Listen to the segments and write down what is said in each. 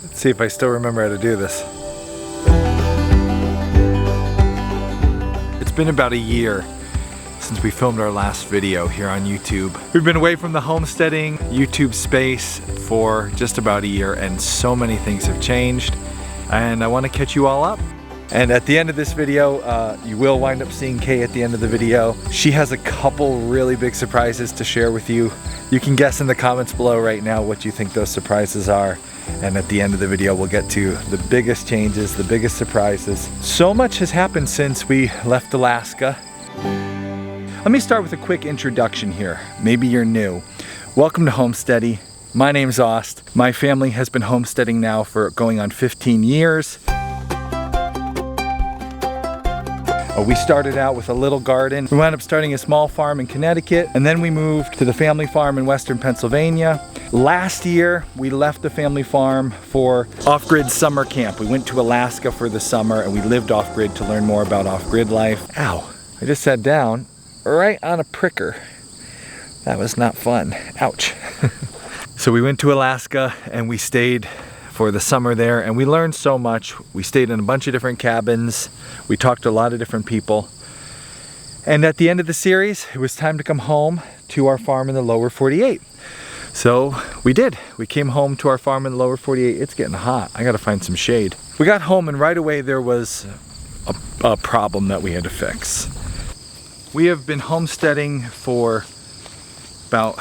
Let's see if I still remember how to do this. It's been about a year since we filmed our last video here on YouTube. We've been away from the homesteading YouTube space for just about a year, and so many things have changed, and I want to catch you all up. And at the end of this video, you will wind up seeing Kay at the end of the video. She has a couple really big surprises to share with you. You can guess in the comments below right now what you think those surprises are. And at the end of the video, we'll get to the biggest changes, the biggest surprises. So much has happened since we left Alaska. Let me start with a quick introduction here. Maybe you're new. Welcome to Homesteady. My name's Ost. My family has been homesteading now for going on 15 years. We started out with a little garden. We wound up starting a small farm in Connecticut, and then we moved to the family farm in Western Pennsylvania. Last year, we left the family farm for off-grid summer camp. We went to Alaska for the summer, and we lived off-grid to learn more about off-grid life. Ow, I just sat down right on a pricker. That was not fun. Ouch. So we went to Alaska, and we stayed for the summer there, and we learned so much. We stayed in a bunch of different cabins. We talked to a lot of different people. And at the end of the series, it was time to come home to our farm in the lower 48. So we did. We came home to our farm in the lower 48. It's getting hot. I gotta find some shade. We got home, and right away there was a problem that we had to fix. We have been homesteading for about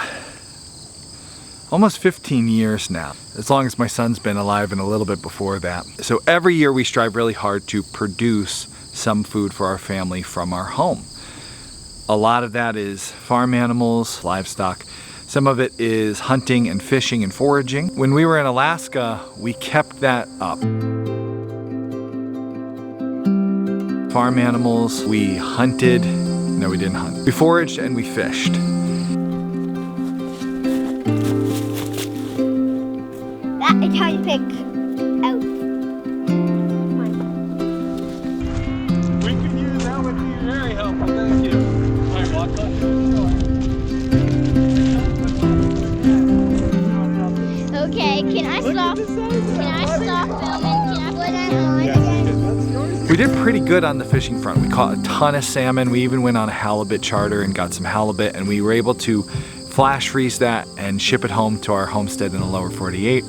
almost 15 years now, as long as my son's been alive and a little bit before that. So every year we strive really hard to produce some food for our family from our home. A lot of that is farm animals, livestock. Some of it is hunting and fishing and foraging. When we were in Alaska, we kept that up. Farm animals, we hunted. No, we didn't hunt. We foraged and we fished. That is how you pick out. We can use that would be very helpful, thank you. Alright, walk up. Okay, can I stop? Can I stop filming? Can I put that on? We did pretty good on the fishing front. We caught a ton of salmon. We even went on a halibut charter and got some halibut, and we were able to flash freeze that and ship it home to our homestead in the lower 48.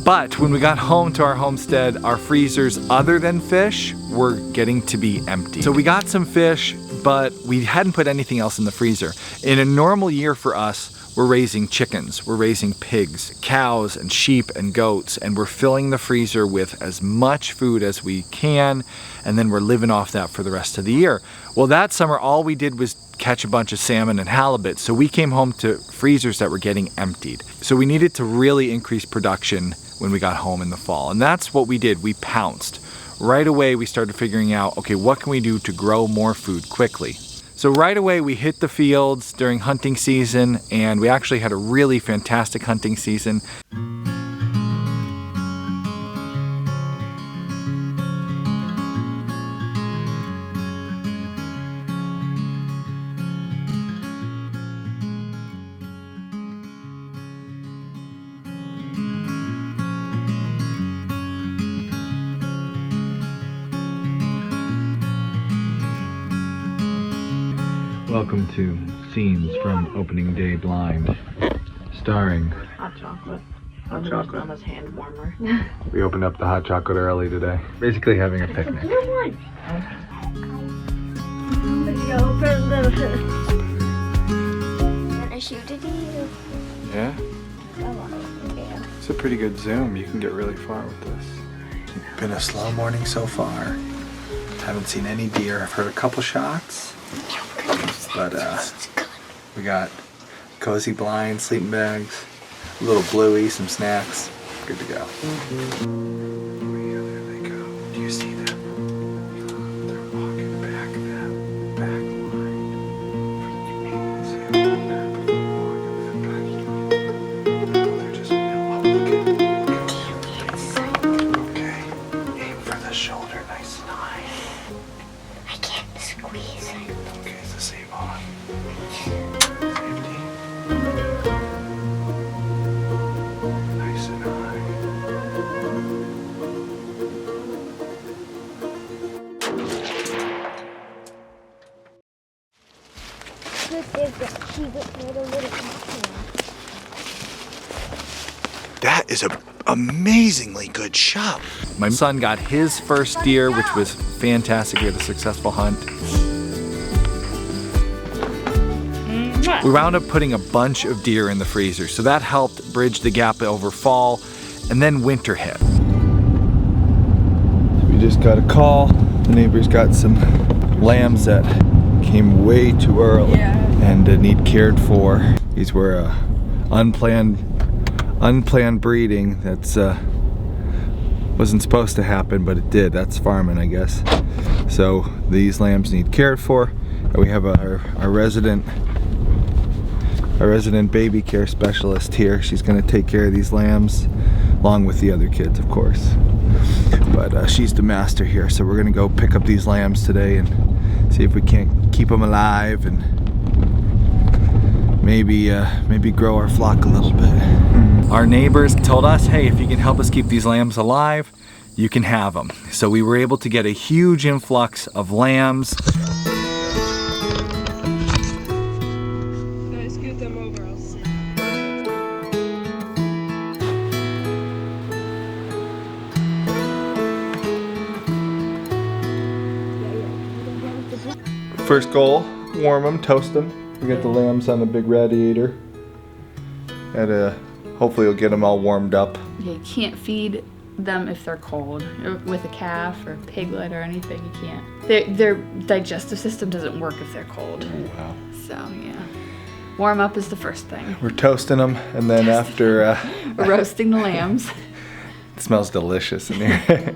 But when we got home to our homestead, our freezers, other than fish, were getting to be empty. So we got some fish, but we hadn't put anything else in the freezer. In a normal year for us, we're raising chickens, we're raising pigs, cows, and sheep and goats, and we're filling the freezer with as much food as we can, and then we're living off that for the rest of the year. Well, that summer, all we did was catch a bunch of salmon and halibut, so we came home to freezers that were getting emptied. So we needed to really increase production when we got home in the fall, and that's what we did. We pounced. Right away, we started figuring out, okay, what can we do to grow more food quickly? So right away, we hit the fields during hunting season, and we actually had a really fantastic hunting season. Welcome to Scenes from Opening Day Blind, starring Hot chocolate. Hot chocolate. Mama's hand warmer. We opened up the hot chocolate early today. Basically having a picnic. I shoot it to you. Yeah? It's a pretty good zoom. You can get really far with this. Been a slow morning so far. Haven't seen any deer. I've heard a couple shots. But we got cozy blinds, sleeping bags, a little bluey, some snacks. Good to go. Oh yeah, there they go. Do you see them? They're walking back that back line. See them? They're walking that back line. Oh, they're just okay. Aim for the shoulder, nice and high. I can't squeeze it. Okay, so save on. Safety. Nice and high. That is an amazingly good shot. My son got his first deer, which was fantastic. We had a successful hunt. We wound up putting a bunch of deer in the freezer, so that helped bridge the gap over fall, and then winter hit. We just got a call. The neighbors got some lambs that came way too early and need cared for. These were unplanned breeding. That's wasn't supposed to happen, but it did. That's farming, I guess. So these lambs need cared for. And we have our resident baby care specialist here. She's going to take care of these lambs along with the other kids, of course. But she's the master here, so we're going to go pick up these lambs today and see if we can't keep them alive and maybe grow our flock a little bit. Our neighbors told us, hey, if you can help us keep these lambs alive, you can have them. So we were able to get a huge influx of lambs. First goal, warm them, toast them. We got the lambs on the big radiator. Hopefully we'll get them all warmed up. You can't feed them if they're cold. With a calf or a piglet or anything, you can't. Their digestive system doesn't work if they're cold. Oh, wow. So yeah, warm up is the first thing. We're toasting them, and then after roasting the lambs. It smells delicious in here.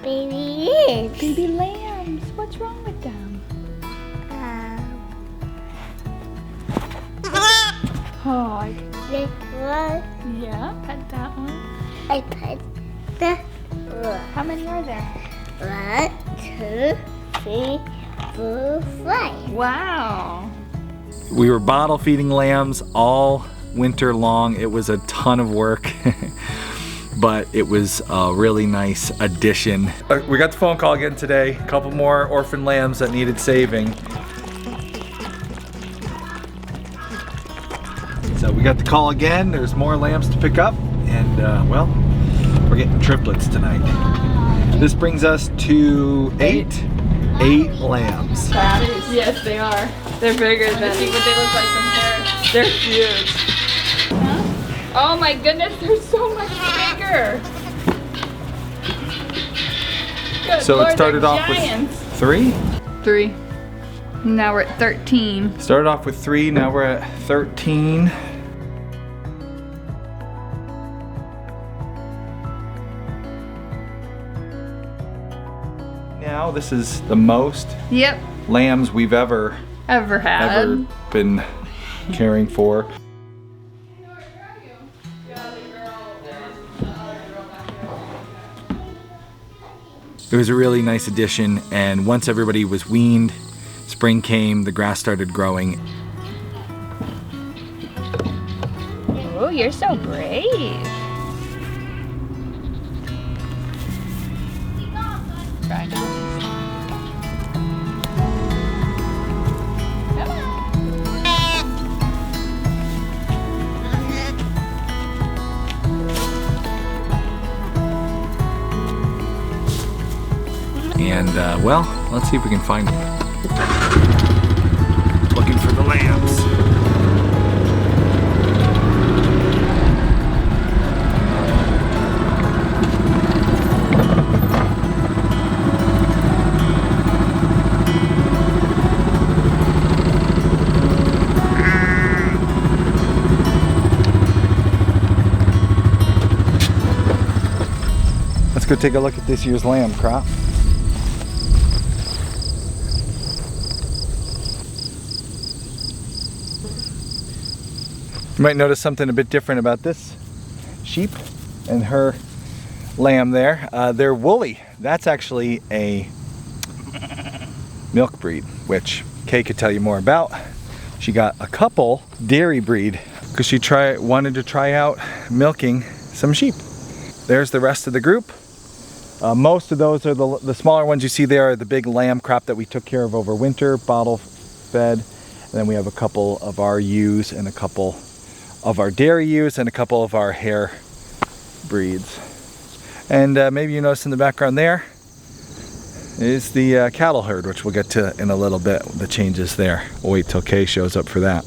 Baby lambs. What's wrong with them? Oh, This one. yeah, pet that one. I put the How many are there? 1, 2, 3, 4, 5. Wow. We were bottle feeding lambs all winter long. It was a ton of work, but it was a really nice addition. We got the phone call again today. A couple more orphan lambs that needed saving. So we got the call again. There's more lambs to pick up, and well, we're getting triplets tonight. This brings us to eight lambs. Yes, they are. They're bigger than. See what they look like compared. They're huge. Huh? Oh my goodness, they're so much bigger. Good So Lord, it started off giants. with 3. 3. Now we're at 13. Started off with 3, now we're at 13. Now this is the most lambs we've ever been caring for. It was a really nice addition, and once everybody was weaned, spring came, the grass started growing. Oh, you're so brave. Try now. Come on. And well, let's see if we can find them. Looking for the lambs. Let's go take a look at this year's lamb crop. You might notice something a bit different about this sheep and her lamb there. They're woolly. That's actually a milk breed, which Kay could tell you more about. She got a couple dairy breed because she wanted to try out milking some sheep. There's the rest of the group. Most of those are the smaller ones you see there are the big lamb crop that we took care of over winter, bottle fed. Then we have a couple of our ewes and a couple of our dairy ewes and a couple of our hair breeds. And maybe you notice in the background there is the cattle herd, which we'll get to in a little bit, the changes there. We'll wait till Kay shows up for that.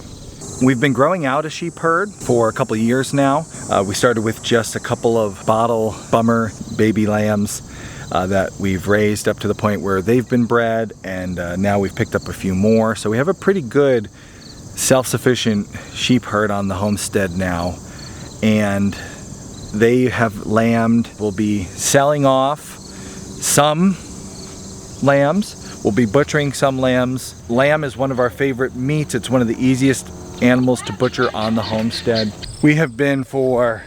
We've been growing out a sheep herd for a couple of years now. We started with just a couple of bottle bummer baby lambs that we've raised up to the point where they've been bred, and now we've picked up a few more. So we have a pretty good self-sufficient sheep herd on the homestead now, and they have lambed. We'll be selling off some lambs. We'll be butchering some lambs. Lamb is one of our favorite meats. It's one of the easiest animals to butcher on the homestead. We have been for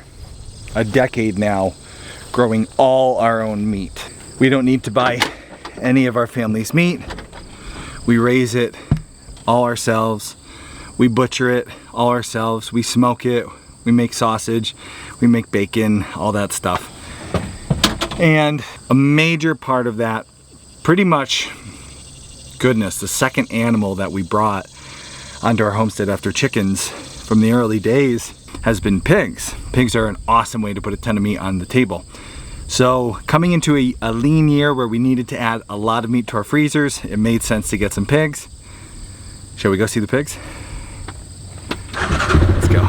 a decade now growing all our own meat. We don't need to buy any of our family's meat. We raise it all ourselves. We butcher it all ourselves. We smoke it. We make sausage. We make bacon, all that stuff. And a major part of that, pretty much, goodness, the second animal that we brought onto our homestead after chickens from the early days has been pigs. Pigs are an awesome way to put a ton of meat on the table. So coming into a lean year where we needed to add a lot of meat to our freezers, it made sense to get some pigs. Shall we go see the pigs? Let's go.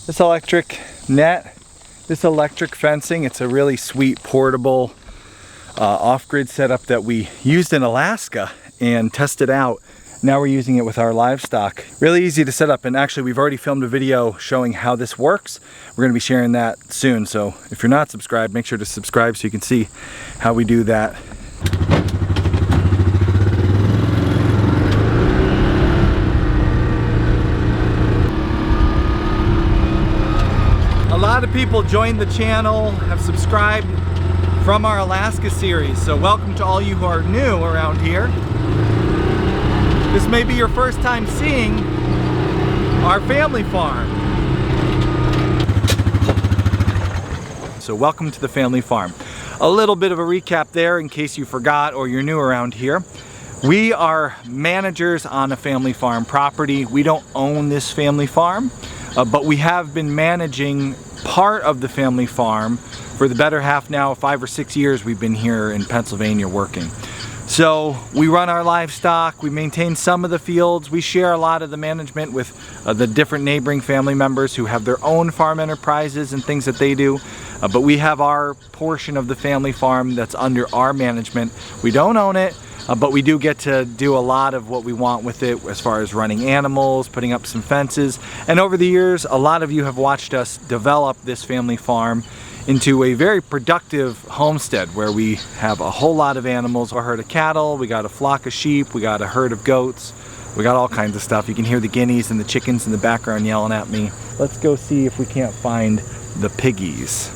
This electric net, this electric fencing, it's a really sweet portable off-grid setup that we used in Alaska and tested out. Now we're using it with our livestock. Really easy to set up, and actually we've already filmed a video showing how this works. We're going to be sharing that soon, so if you're not subscribed, make sure to subscribe so you can see how we do that. A lot of people joined the channel, have subscribed from our Alaska series, so welcome to all you who are new around here. This may be your first time seeing our family farm. So welcome to the family farm. A little bit of a recap there in case you forgot or you're new around here. We are managers on a family farm property. We don't own this family farm, but we have been managing part of the family farm for the better half now, 5 or 6 years we've been here in Pennsylvania working. So we run our livestock, we maintain some of the fields, we share a lot of the management with the different neighboring family members who have their own farm enterprises and things that they do. But we have our portion of the family farm that's under our management. We don't own it, but we do get to do a lot of what we want with it as far as running animals, putting up some fences. And over the years, a lot of you have watched us develop this family farm into a very productive homestead where we have a whole lot of animals, a herd of cattle, we got a flock of sheep, we got a herd of goats, we got all kinds of stuff. You can hear the guineas and the chickens in the background yelling at me. Let's go see if we can't find the piggies.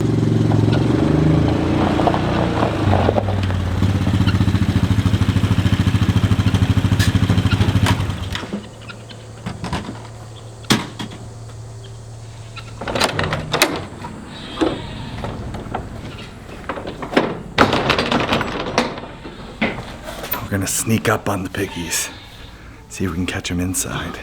We're gonna sneak up on the piggies, see if we can catch them inside.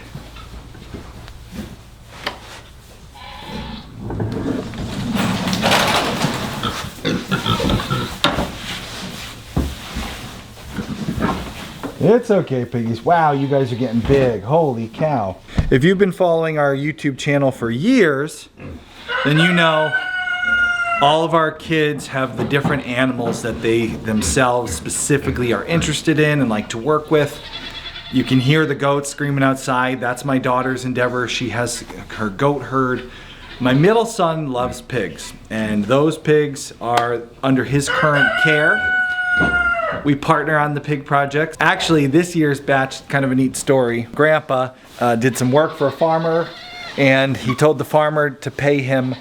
It's okay, piggies. Wow, you guys are getting big. Holy cow. If you've been following our YouTube channel for years, then you know all of our kids have the different animals that they themselves specifically are interested in and like to work with. You can hear the goats screaming outside. That's my daughter's endeavor. She has her goat herd. My middle son loves pigs, and those pigs are under his current care. We partner on the pig project. Actually, this year's batch, kind of a neat story. Grandpa did some work for a farmer, and he told the farmer to pay him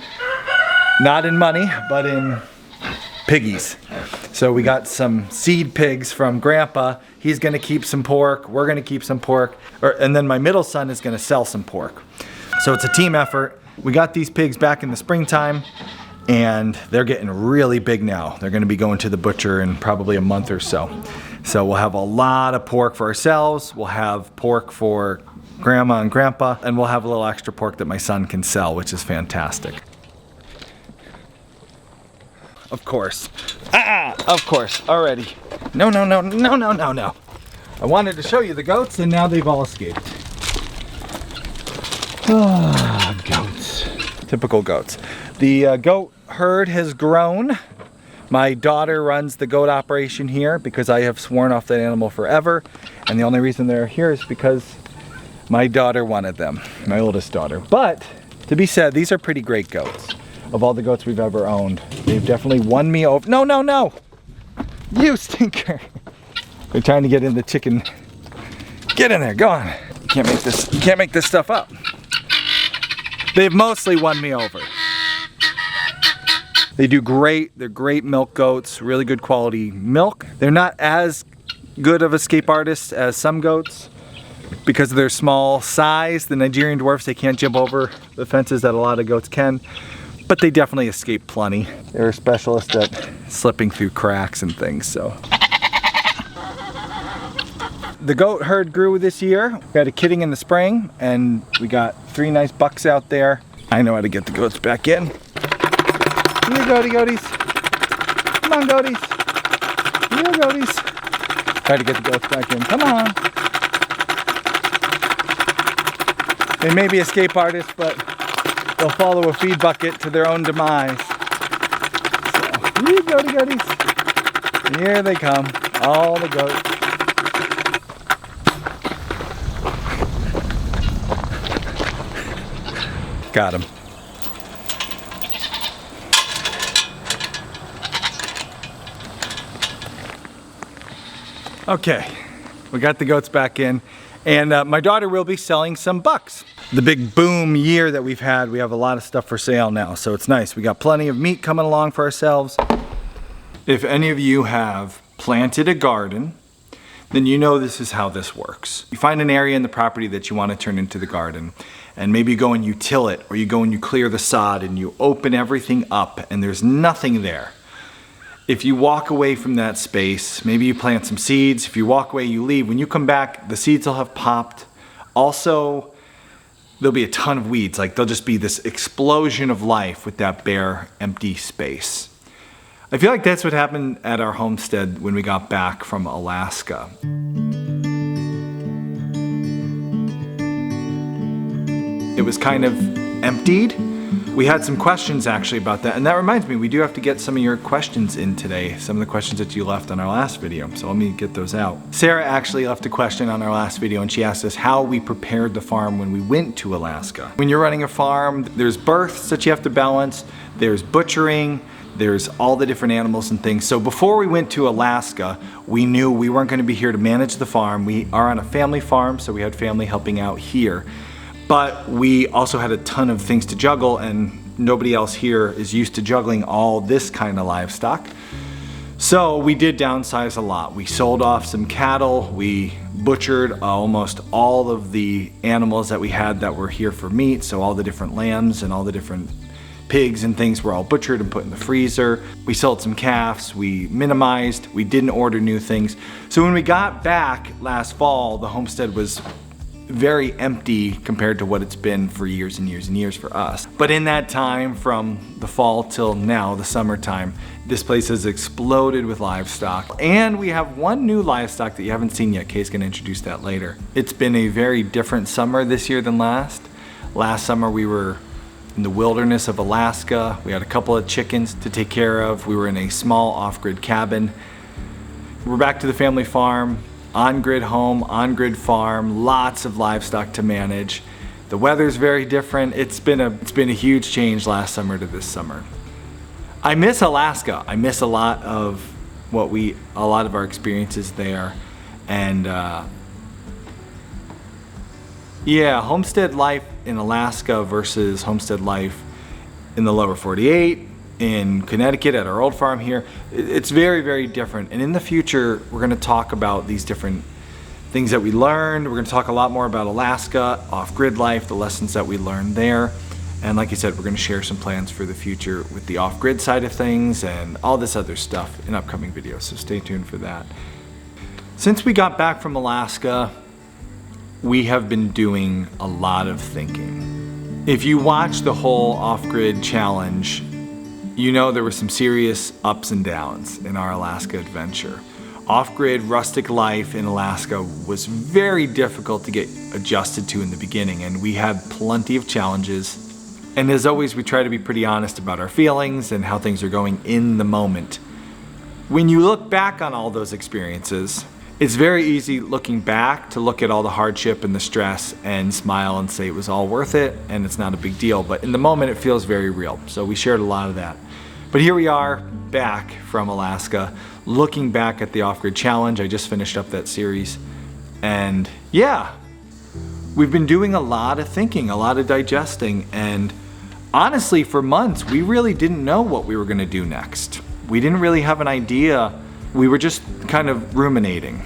not in money, but in piggies. So we got some seed pigs from Grandpa. He's gonna keep some pork, we're gonna keep some pork, and then my middle son is gonna sell some pork. So it's a team effort. We got these pigs back in the springtime, and they're getting really big now. They're gonna be going to the butcher in probably a month or so. So we'll have a lot of pork for ourselves. We'll have pork for Grandma and Grandpa, and we'll have a little extra pork that my son can sell, which is fantastic. Of course. Of course, already. No. I wanted to show you the goats, and now they've all escaped. Goats. Typical goats. The goat herd has grown. My daughter runs the goat operation here because I have sworn off that animal forever. And the only reason they're here is because my daughter wanted them, my oldest daughter. But, to be said, these are pretty great goats. Of all the goats we've ever owned, they've definitely won me over. No! You stinker! They're trying to get in the chicken. Get in there, go on. You can't make this stuff up. They've mostly won me over. They do great. They're great milk goats, really good quality milk. They're not as good of escape artists as some goats because of their small size. The Nigerian dwarfs, they can't jump over the fences that a lot of goats can, but they definitely escape plenty. They're specialists at slipping through cracks and things, so. The goat herd grew this year. We had a kidding in the spring, and we got 3 nice bucks out there. I know how to get the goats back in. Here, goaties. Come on, goaties. Here, goaties. Try to get the goats back in. Come on. They may be escape artists, but they'll follow a feed bucket to their own demise. So, here, goaties. Here they come. All the goats. Got him. Okay, we got the goats back in, and my daughter will be selling some bucks. The big boom year that we've had, we have a lot of stuff for sale now, so it's nice. We got plenty of meat coming along for ourselves. If any of you have planted a garden, then you know this is how this works. You find an area in the property that you want to turn into the garden, and maybe you go and you till it, or you go and you clear the sod and you open everything up and there's nothing there. If you walk away from that space, maybe you plant some seeds. If you walk away, you leave. When you come back, the seeds will have popped. Also, there'll be a ton of weeds. Like, there'll just be this explosion of life with that bare, empty space. I feel like that's what happened at our homestead when we got back from Alaska. It was kind of emptied. We had some questions actually about that, and that reminds me, we do have to get some of your questions in today, some of the questions that you left on our last video, so let me get those out. Sarah actually left a question on our last video, and she asked us how we prepared the farm when we went to Alaska. When you're running a farm, there's births that you have to balance, there's butchering, there's all the different animals and things. So before we went to Alaska, we knew we weren't going to be here to manage the farm. We are on a family farm, so we had family helping out here. But we also had a ton of things to juggle, and nobody else here is used to juggling all this kind of livestock. So we did downsize a lot. We sold off some cattle, we butchered almost all of the animals that we had that were here for meat, so all the different lambs and all the different pigs and things were all butchered and put in the freezer. We sold some calves, we minimized, we didn't order new things. So when we got back last fall, the homestead was very empty compared to what it's been for years and years and years for us. But in that time, from the fall till now, the summertime, this place has exploded with livestock. And we have one new livestock that you haven't seen yet. Kay's gonna introduce that later. It's been a very different summer this year than last. Last summer we were in the wilderness of Alaska. We had a couple of chickens to take care of. We were in a small off-grid cabin. We're back to the family farm. On-grid home, on-grid farm, lots of livestock to manage. The weather's very different. It's been a huge change last summer to this summer. I miss Alaska. I miss a lot of our experiences there. And yeah, homestead life in Alaska versus homestead life in the lower 48, in Connecticut at our old farm here, it's very, very different. And in the future, we're gonna talk about these different things that we learned. We're gonna talk a lot more about Alaska, off-grid life, the lessons that we learned there. And like I said, we're gonna share some plans for the future with the off-grid side of things and all this other stuff in upcoming videos, so stay tuned for that. Since we got back from Alaska, we have been doing a lot of thinking. If you watch the whole off-grid challenge, you know there were some serious ups and downs in our Alaska adventure. Off-grid rustic life in Alaska was very difficult to get adjusted to in the beginning, and we had plenty of challenges. And as always, we try to be pretty honest about our feelings and how things are going in the moment. When you look back on all those experiences, it's very easy looking back to look at all the hardship and the stress and smile and say it was all worth it and it's not a big deal. But in the moment, it feels very real. So we shared a lot of that. But here we are back from Alaska, looking back at the off-grid challenge. I just finished up that series. And yeah, we've been doing a lot of thinking, a lot of digesting. And honestly, for months, we really didn't know what we were gonna do next. We didn't really have an idea. We were just kind of ruminating.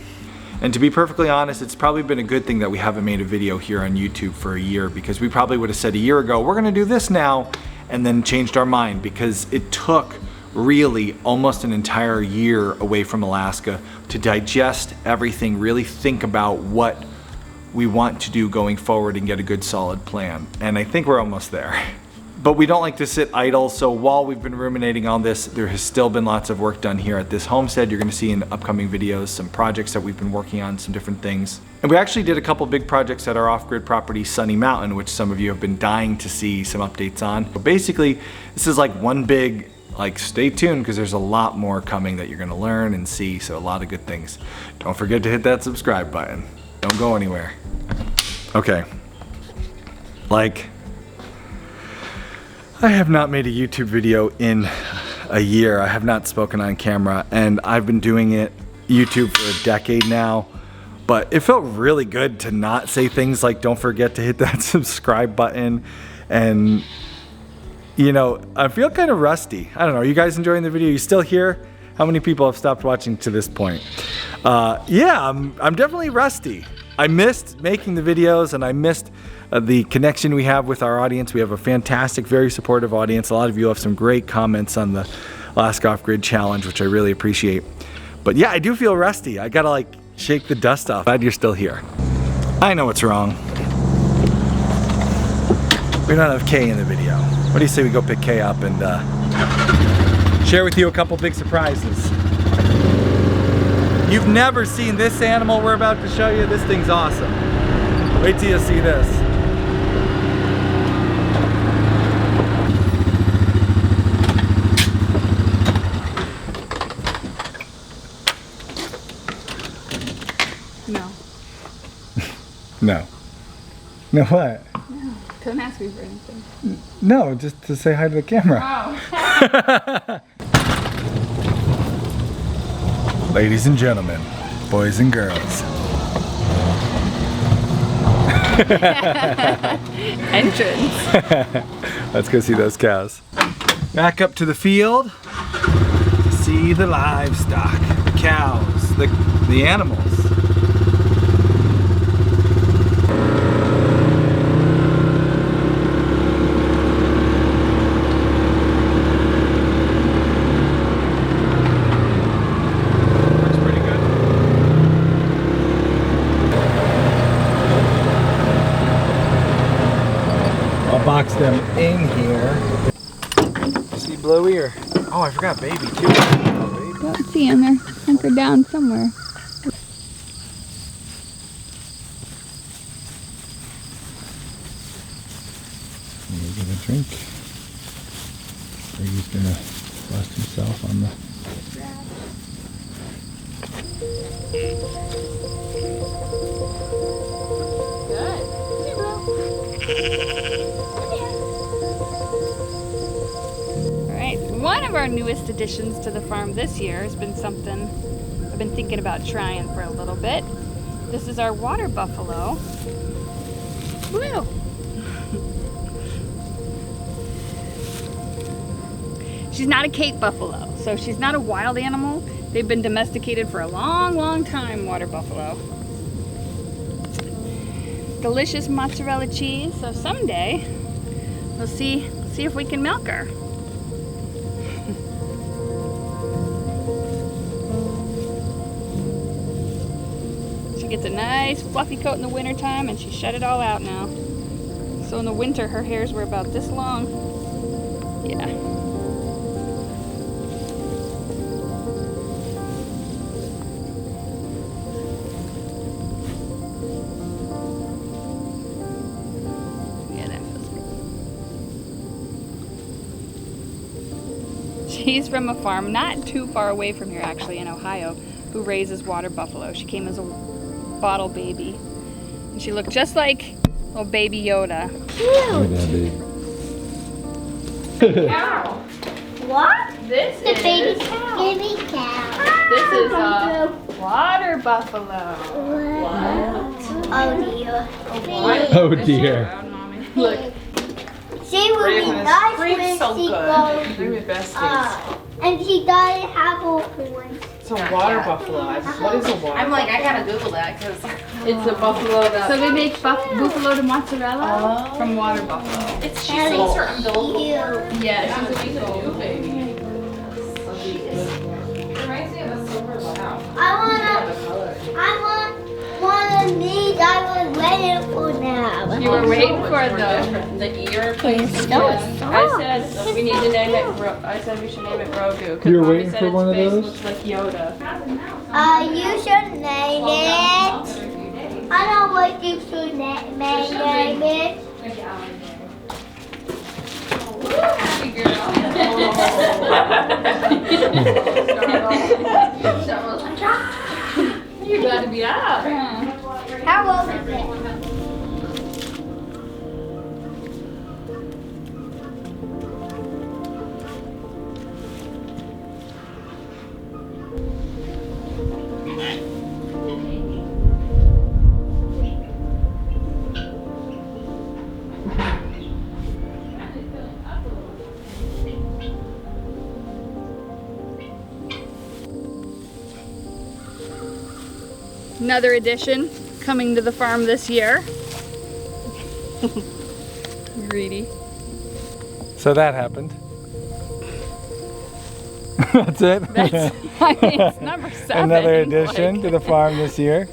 And to be perfectly honest, it's probably been a good thing that we haven't made a video here on YouTube for a year, because we probably would have said a year ago, we're gonna do this now, and then changed our mind, because it took really almost an entire year away from Alaska to digest everything, really think about what we want to do going forward and get a good solid plan. And I think we're almost there. But we don't like to sit idle, so while we've been ruminating on this, there has still been lots of work done here at this homestead. You're gonna see in upcoming videos some projects that we've been working on, some different things. And we actually did a couple big projects at our off-grid property, Sunny Mountain, which some of you have been dying to see some updates on. But basically, this is like one big, stay tuned, because there's a lot more coming that you're gonna learn and see, so a lot of good things. Don't forget to hit that subscribe button. Don't go anywhere. Okay. I have not made a YouTube video in a year. I have not spoken on camera, and I've been doing YouTube for a decade now, but it felt really good to not say things like, don't forget to hit that subscribe button. And you know, I feel kind of rusty. I don't know, are you guys enjoying the video? You still here? How many people have stopped watching to this point? Yeah, I'm definitely rusty. I missed making the videos, and I missed the connection we have with our audience. We have a fantastic, very supportive audience. A lot of you have some great comments on the Alaska Off-Grid Challenge, which I really appreciate. But yeah, I do feel rusty. I gotta shake the dust off. Glad you're still here. I know what's wrong. We don't have Kay in the video. What do you say we go pick Kay up and share with you a couple big surprises? You've never seen this animal we're about to show you. This thing's awesome. Wait till you see this. No. No. No what? No. Don't ask me for anything. No, just to say hi to the camera. Oh. Ladies and gentlemen, boys and girls. Entrance. Let's go see those cows. Back up to the field to see the livestock, the cows, the animals. Box them in here. See Bluey or? Oh, I forgot baby too. Oh, baby. Don't see him. They're hunkered down somewhere. We're gonna drink. He's gonna bust himself on the. One of our newest additions to the farm this year has been something I've been thinking about trying for a little bit. This is our water buffalo, Blue. She's not a Cape buffalo, so she's not a wild animal. They've been domesticated for a long, long time, water buffalo. Delicious mozzarella cheese, so someday We'll see if we can milk her. She gets a nice fluffy coat in the wintertime and she shed it all out now. So in the winter her hairs were about this long. Yeah. She's from a farm not too far away from here, actually, in Ohio, who raises water buffalo. She came as a bottle baby, and she looked just like little baby Yoda. Cow. What? This The is baby cow. Baby cow. this is a water buffalo. What? Oh dear. Oh dear. Look, She will be nice when so she good. goes. They're my besties. And she doesn't have a horn. It's a water buffalo. What is a water? I'm like, I gotta Google that because it's a buffalo that. So they make buffalo to mozzarella from water buffalo. it's she sings her umbilical Ew. cord. Yeah, She's a new baby. Reminds me of a silver wow. I want one of these. I was waiting for now. you were waiting for the. The ear. It's so I said we need to name it. I said we should name it Grogu. 'Cause You were Mommy waiting said for its one of face those? Looks like Yoda. you should name it. I know what you should name it. You gotta be up. How old is it? Another addition coming to the farm this year. Greedy. So that happened. That's it. That's, I mean, it's number 7. Another addition to the farm this year.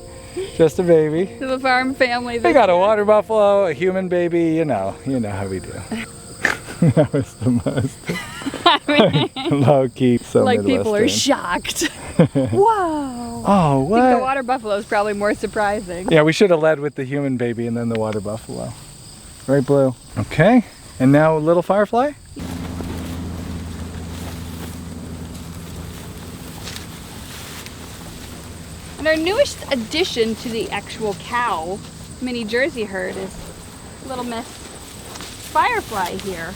Just a baby. To the farm family. We got a water buffalo, a human baby, you know how we do. That was the most I mean, low key, so like people are Midwestern. shocked. Wow. Oh, I think the what? water buffalo is probably more surprising. Yeah, we should have led with the human baby and then the water buffalo. Right, Blue? Okay, and now little firefly? And our newest addition to the actual cow mini Jersey herd is little Miss Firefly here.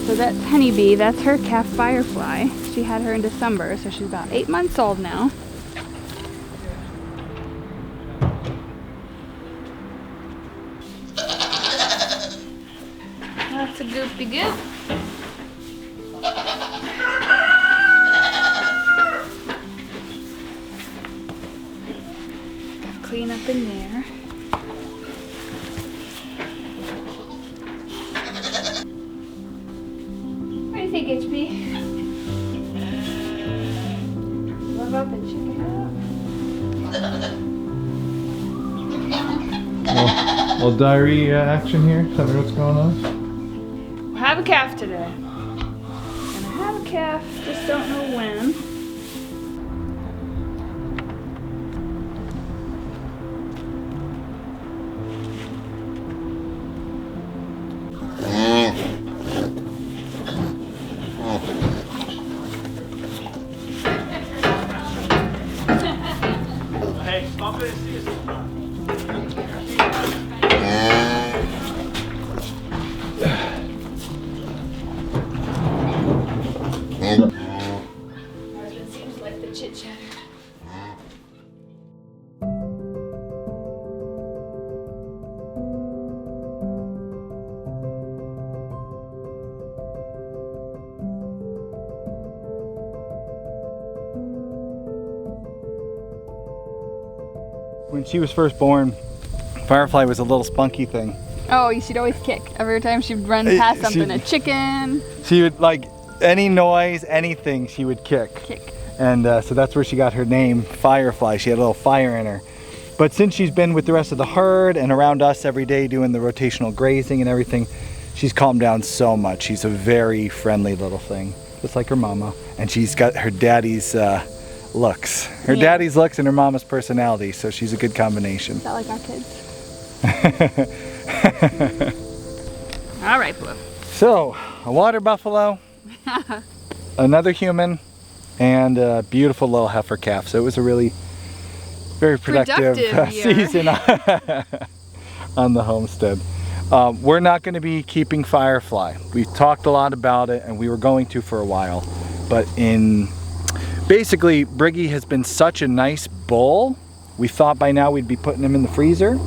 So that's Honeybee, that's her calf Firefly. She had her in December, so she's about 8 months old now. That's a goopy goop. Clean up in there. What do you think, HB? Live up and check it out. Well, diarrhea action here. Tell me what's going on. We'll have a calf today. Gonna have a calf, just don't know when. she was first born, Firefly was a little spunky thing. Oh, she'd always kick. Every time she'd run past something, a chicken. She would, like, any noise, anything, she would kick. And so that's where she got her name, Firefly. She had a little fire in her. But since she's been with the rest of the herd and around us every day doing the rotational grazing and everything, she's calmed down so much. She's a very friendly little thing, just like her mama. And she's got her daddy's looks. Her daddy's looks and her mama's personality, so she's a good combination. Is that like our kids? All right, Blue. So, a water buffalo, another human, and a beautiful little heifer calf. So it was a really very productive season on the homestead. We're not going to be keeping Firefly. We've talked a lot about it, and we were going to for a while. But basically, Briggy has been such a nice bull. We thought by now we'd be putting him in the freezer.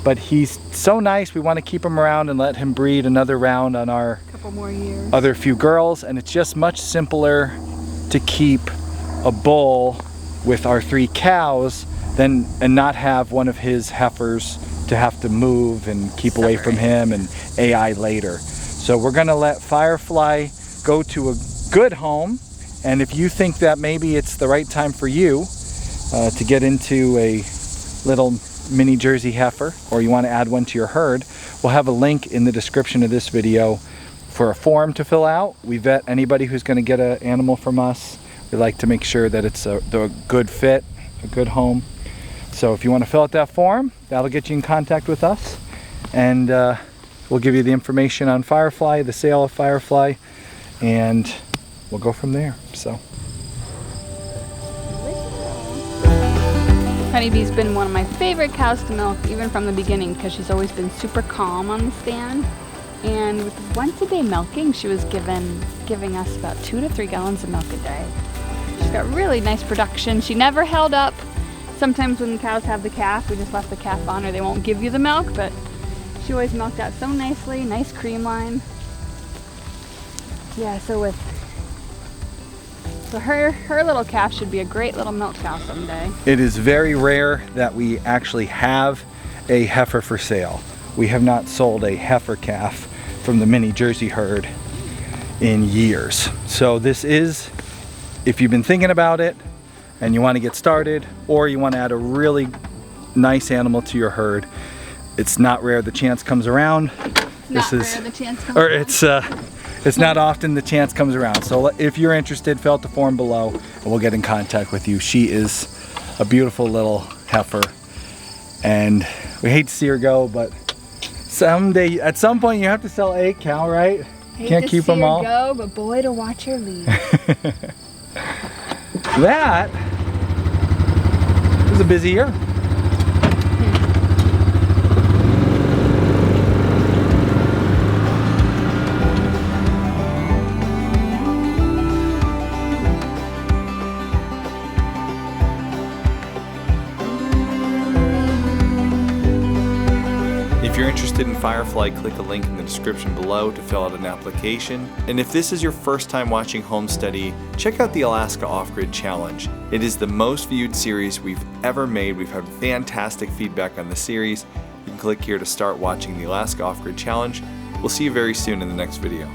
But he's so nice, we want to keep him around and let him breed another round on our couple more years. Other few girls. And it's just much simpler to keep a bull with our 3 cows and not have one of his heifers to have to move and keep away from him and AI later. So we're going to let Firefly go to a good home. And if you think that maybe it's the right time for you to get into a little mini Jersey heifer, or you want to add one to your herd, we'll have a link in the description of this video for a form to fill out. We vet anybody who's going to get an animal from us. We like to make sure that it's a good fit, a good home. So if you want to fill out that form, that'll get you in contact with us, and we'll give you the information on Firefly, the sale of Firefly, and we'll go from there. So Honeybee's been one of my favorite cows to milk, even from the beginning, because she's always been super calm on the stand. And with once a day milking, she was giving us about 2 to 3 gallons of milk a day. She's got really nice production. She never held up. Sometimes when the cows have the calf, we just left the calf on, or they won't give you the milk, but she always milked out so nicely, nice cream line. Yeah, so her little calf should be a great little milk cow someday. it is very rare that we actually have a heifer for sale. We have not sold a heifer calf from the mini Jersey herd in years. So this is, if you've been thinking about it and you want to get started, or you want to add a really nice animal to your herd, it's not rare the chance comes around. It's not often the chance comes around. So if you're interested, fill out the form below and we'll get in contact with you. She is a beautiful little heifer, and we hate to see her go, but someday, at some point, you have to sell a cow, right? Can't keep them all. Go, but boy, to watch her leave. That was a busy year. If you're interested in Firefly, click a link in the description below to fill out an application. And if this is your first time watching Homesteady, check out the Alaska Off-Grid Challenge. It is the most viewed series we've ever made. We've had fantastic feedback on the series. You can click here to start watching the Alaska Off-Grid Challenge. We'll see you very soon in the next video.